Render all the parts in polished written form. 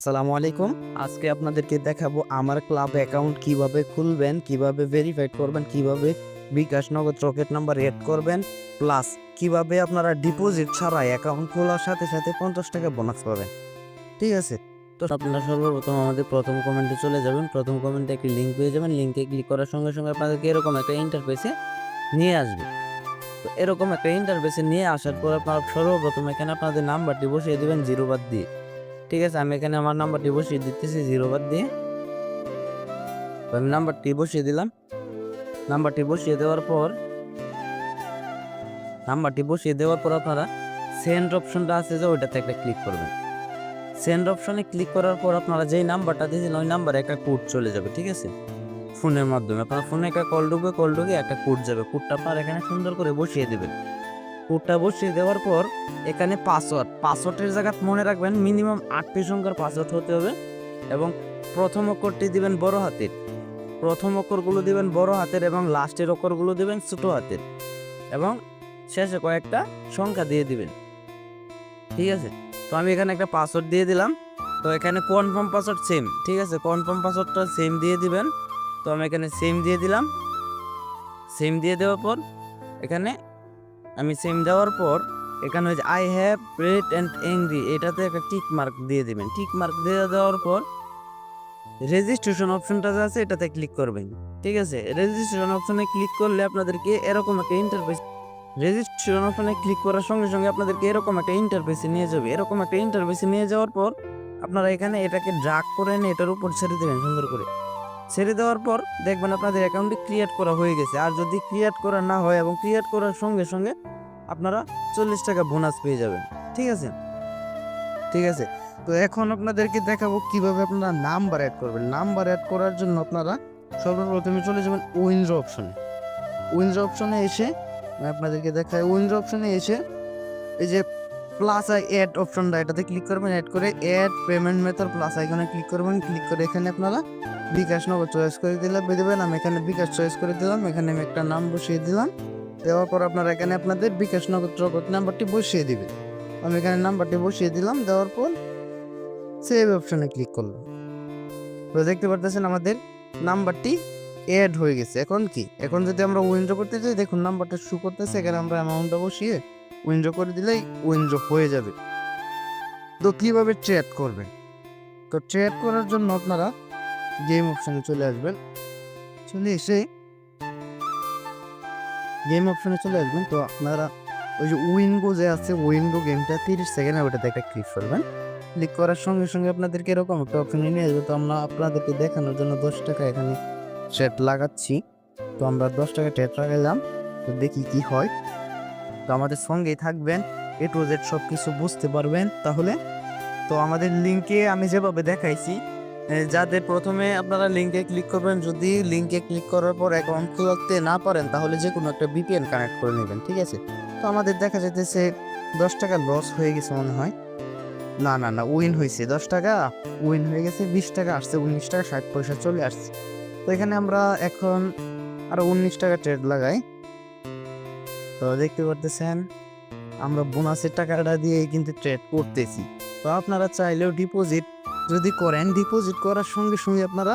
আসসালামু আলাইকুম। আজকে আপনাদেরকে দেখাবো আমার ক্লাব অ্যাকাউন্ট কিভাবে খুলবেন, কিভাবে ভেরিফাইড করবেন, কিভাবে বিকাশ নগদ রকেট নাম্বার এড করবেন, প্লাস কিভাবে আপনারা ডিপোজিট ছাড়াই অ্যাকাউন্ট খোলার সাথে সাথে 50 টাকা বোনাস পাবেন। ঠিক আছে? তো আপনারা সর্বপ্রথম আমাদের প্রথম কমেন্টে চলে যাবেন। প্রথম কমেন্টে একটি লিঙ্ক পেয়ে যাবেন। লিঙ্কে ক্লিক করার সঙ্গে সঙ্গে আপনাদেরকে এরকম একটা ইন্টারফেসে নিয়ে আসবে। তো এরকম একটা ইন্টারফেসে নিয়ে আসার পর আপনারা সর্বপ্রথম এখানে আপনাদের নাম্বারটি বসিয়ে দেবেন 0 বাদ দিয়ে। ঠিক আছে, আমি এখানে আমার নাম্বারটি বসিয়ে দিতেছি 0 বাদ দিয়ে। আমি নাম্বারটি বসিয়ে দিলাম। নাম্বারটি বসিয়ে দেওয়ার পর আপনারা সেন্ড অপশনটা আছে যে ওইটাতে একটা ক্লিক করবেন। সেন্ড অপশনে ক্লিক করার পর আপনারা যেই নাম্বারটা দিয়েছেন ওই নাম্বারে একটা কোড চলে যাবে। ঠিক আছে, ফোনের মাধ্যমে আপনার ফোনে একটা কল ঢুকে একটা কোড যাবে। কোডটা আপনারা এখানে সুন্দর করে বসিয়ে দেবেন। কোডটা বসিয়ে দেওয়ার পর এখানে পাসওয়ার্ডের জায়গা মনে রাখবেন মিনিমাম 8টি সংখ্যার পাসওয়ার্ড হতে হবে এবং প্রথম অক্ষরটি দিবেন বড় হাতের, প্রথম অক্ষরগুলো দিবেন বড় হাতের এবং লাস্টের অক্ষরগুলো দিবেন ছোট হাতের এবং শেষে কয়েকটা সংখ্যা দিয়ে দিবেন। ঠিক আছে, তো আমি এখানে একটা পাসওয়ার্ড দিয়ে দিলাম। তো এখানে কনফার্ম পাসওয়ার্ড সেম। ঠিক আছে, কনফার্ম পাসওয়ার্ডটা সেম দিয়ে দিবেন। তো আমি এখানে সেম দিয়ে দিলাম। সেম দিয়ে দেওয়ার পর এখানে এখানে হচ্ছে I have read and angry, এটাতে একটা টিক মার্ক দিয়ে দিবেন। টিক মার্ক দিয়ে দেওয়ার পর রেজিস্ট্রেশন অপশনটা আছে এটাতে ক্লিক করবেন। ঠিক আছে, রেজিস্ট্রেশন অপশনে ক্লিক করলে আপনাদেরকে এরকম একটা ইন্টারফেস, রেজিস্ট্রেশন অপশনে ক্লিক করার সঙ্গে সঙ্গে আপনাদেরকে এরকম একটা ইন্টারফেসে নিয়ে যাবে। এরকম একটা ইন্টারফেসে নিয়ে যাওয়ার পর আপনারা এখানে এটাকে ড্রাগ করে নিয়ে এটার উপর ছেড়ে দেবেন। সুন্দর করে ছেড়ে দেওয়ার পর দেখবেন আপনাদের অ্যাকাউন্টটি ক্রিয়েট করা হয়ে গেছে। আর যদি ক্রিয়েট করা না হয় এবং ক্রিয়েট করার সঙ্গে সঙ্গে আপনারা 40 টাকা বোনাস পেয়ে যাবেন। ঠিক আছে, ঠিক আছে। তো এখন আপনাদেরকে দেখাবো কিভাবে আপনারা নাম্বার অ্যাড করবেন। নাম্বার অ্যাড করার জন্য আপনারা সর্বপ্রথমে চলে যাবেন উইন্ডো অপশনে। উইন্ডো অপশনে এসে আমি আপনাদেরকে দেখাই, উইন্ডো অপশনে এসে এই যে প্লাস অ্যাড অপশনটা এটাতে ক্লিক করবেন। অ্যাড করে অ্যাড পেমেন্ট মেথড প্লাস আইকনে ক্লিক করবেন। ক্লিক করে এখানে আপনারা বিকাশ নগদ চয়েস করে দেবেন। আমি এখানে বিকাশ চয়েস করে দিলাম। এখানে আমি একটা নাম বসিয়ে দিলাম। দেওয়ার পর আপনারা এখানে আপনাদের বিকাশ নগদ নাম্বারটি বসিয়ে দিবেন। আমি এখানে নাম্বারটি বসিয়ে দিলাম। দেওয়ার পর সেভ অপশনে ক্লিক করলাম। তো দেখতে পারতেছেন আমাদের নাম্বারটি অ্যাড হয়ে গেছে। এখন যদি আমরা উইন্ডো করতে চাই, দেখুন নাম্বারটা শো করতেছে। এখানে আমরা অ্যামাউন্টটা বসিয়ে উইন্ডো করে দিলেই উইন্ডো হয়ে যাবে। তো কিভাবে ট্রেড করবেন? তো ট্রেড করার জন্য আপনারা গেম অপশনে চলে আসবেন। চলে এসে গেম অপশনে চলে আসবেন। তো আপনারা ওই যে উইন্ডো যে আছে, উইন্ডো গেমটা 30 সেকেন্ডে ওটাতে একটা ক্লিক করবেন। ক্লিক করার সঙ্গে সঙ্গে আপনাদেরকে এরকম একটা অপশন নিয়ে আসবে। তো আমরা আপনাদেরকে দেখানোর জন্য 10 টাকা এখানে ট্রেড লাগাচ্ছি। তো আমরা 10 টাকা ট্রেড লাগাইলাম। তো দেখি কি হয়। তো আমাদের সঙ্গেই থাকবেন, A to Z সব কিছু বুঝতে পারবেন তাহলে। তো আমাদের লিঙ্কে আমি যেভাবে দেখাইছি, যাদের প্রথমে আপনারা লিঙ্কে ক্লিক করবেন, যদি লিঙ্কে ক্লিক করার পর অ্যাকাউন্ট খুলতে না পারেন তাহলে যে কোনো একটা VPN কানেক্ট করে নেবেন। ঠিক আছে, তো আমাদের দেখা যাইতেছে 10 টাকা লস হয়ে গেছে মনে হয়। না উইন হয়েছে, 10 টাকা উইন হয়ে গেছে, 20 টাকা আসছে, 19 টাকা 60 পয়সা চলে আসছে। তো এখানে আমরা এখন আরো 19 টাকা ট্রেড লাগাই। তো দেখতে পারতেছেন আমরা বোনাসের টাকাটা দিয়ে কিন্তু ট্রেড করতেছি। তো আপনারা চাইলেও ডিপোজিট যদি করেন, ডিপোজিট করার সঙ্গে সঙ্গে আপনারা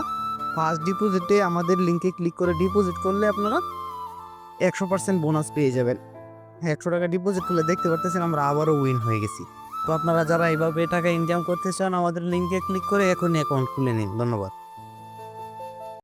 ফার্স্ট ডিপোজিটে আমাদের লিঙ্কে ক্লিক করে ডিপোজিট করলে আপনারা 100% বোনাস পেয়ে যাবেন। 100 টাকা ডিপোজিট করলে দেখতে পারতেছেন আমরা আবারও উইন হয়ে গেছি। তো আপনারা যারা এইভাবে টাকা ইনকাম করতে চান আমাদের লিঙ্কে ক্লিক করে এখনই অ্যাকাউন্ট খুলে নিন। ধন্যবাদ।